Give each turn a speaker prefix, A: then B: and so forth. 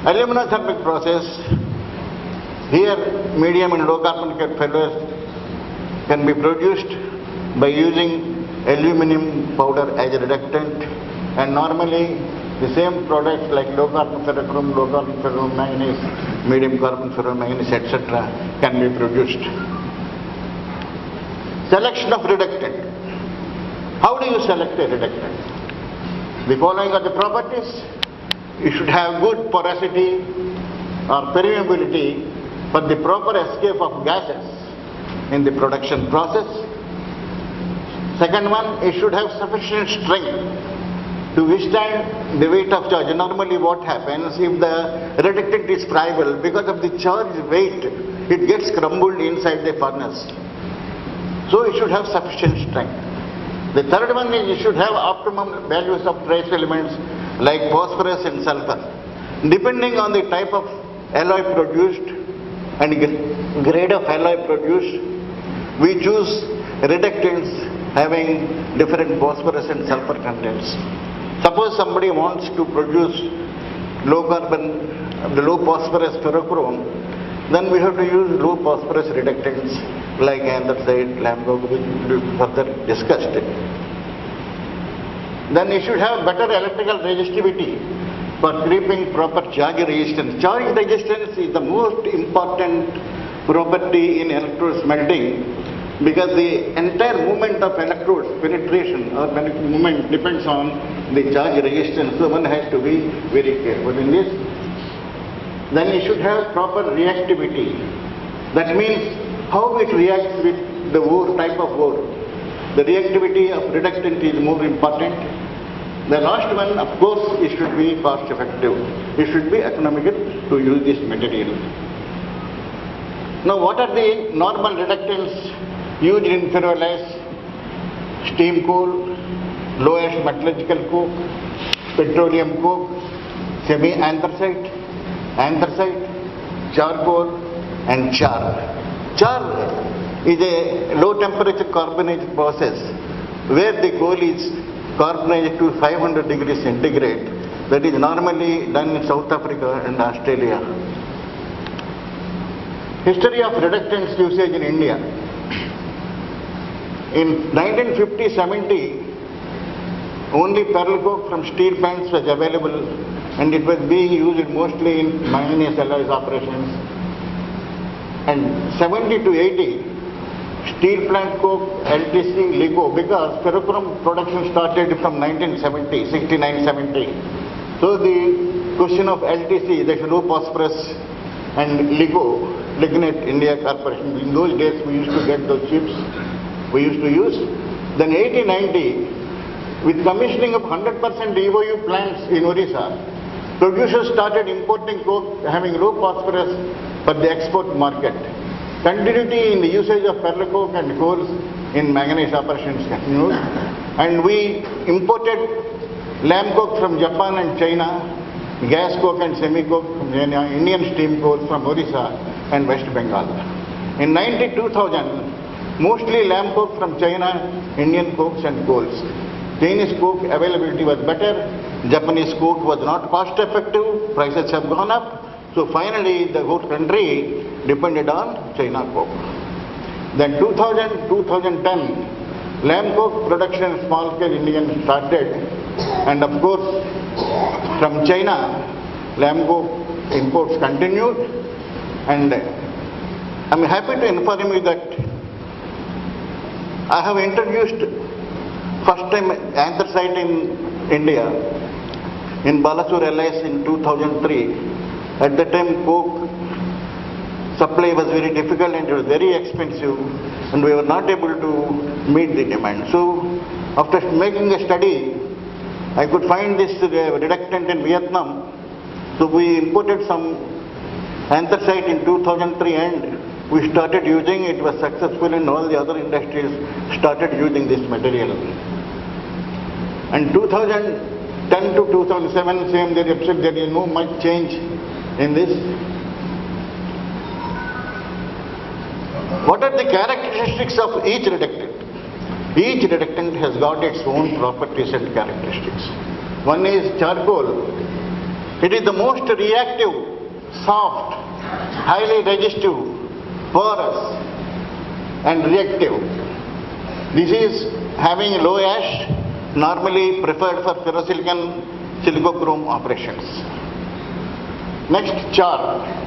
A: Aluminothermic process, here medium and low carbon ferros can be produced by using aluminum powder as a reductant, and normally the same products like low carbon ferrochrome, low carbon ferromanganese, medium carbon ferromanganese, etc. can be produced. Selection of reductant. How do you select a reductant? The following are the properties. You should have good porosity or permeability for the proper escape of gases in the production process. Second one, it should have sufficient strength to withstand the weight of charge. Normally what happens if the reductant is friable, because of the charge weight, it gets crumbled inside the furnace. So it should have sufficient strength. The third one is it should have optimum values of trace elements like phosphorus and sulfur. Depending on the type of alloy produced and grade of alloy produced, we choose reductants having different phosphorus and sulfur contents. Suppose somebody wants to produce low carbon, the low phosphorus ferrochrome, then we have to use low phosphorus reductants like anthracite, lamgogue, which will be further discussed. Then it should have better electrical resistivity for keeping proper charge resistance. Charge resistance is the most important property in electrode smelting, because the entire movement of electrodes, penetration or movement, depends on the charge resistance. So one has to be very careful in this. Then it should have proper reactivity. That means how it reacts with the ore, type of ore. The reactivity of reductant is more important. The last one, of course, it should be cost effective. It should be economical to use this material. Now what are the normal reductants used in ferroalloys? Steam coal, low-ash metallurgical coke, petroleum coke, semi-anthracite, anthracite, charcoal and char. Char is a low temperature carbonation process where the coal is carbonized to 500 degrees centigrade. That is normally done in South Africa and Australia. History of reductants usage in India. In 1950-70, only pearl coke from steel plants was available, and it was being used mostly in manganese alloys operations. And 70 to 80, steel plant coke, LTC, LIGO, because ferrochrome production started from 1970, 69-70. So the question of LTC, that is low phosphorus, and LIGO, Lignite India Corporation, in those days we used to get those chips, we used to use. Then 80-90, with commissioning of 100% EOU plants in Orissa, producers started importing coke having low phosphorus for the export market. Continuity in the usage of pearl coke and coals in manganese operations continued, and we imported lamb coke from Japan and China, gas coke and semi coke from Indian steam coal from Orissa and West Bengal. In 2000, mostly lamb coke from China, Indian cokes and coals. Chinese coke availability was better, Japanese coke was not cost effective, prices have gone up. So finally the whole country depended on China coke. Then 2000-2010, lamb coke production small scale Indian started, and of course from China lamb coke imports continued, and I am happy to inform you that I have introduced first time anthracite in India in Balasur LIS in 2003. At that time coke supply was very difficult and it was very expensive, and we were not able to meet the demand. So after making a study, I could find this reductant in Vietnam. So we imported some anthracite in 2003 and we started using it. Was successful, and all the other industries started using this material. And 2010 to 2007, same there is no much change in this. What are the characteristics of each reductant? Each reductant has got its own properties and characteristics. One is charcoal. It is the most reactive, soft, highly resistive, porous and reactive. This is having low ash, normally preferred for ferrosilicon silicochrome operations. Next, char.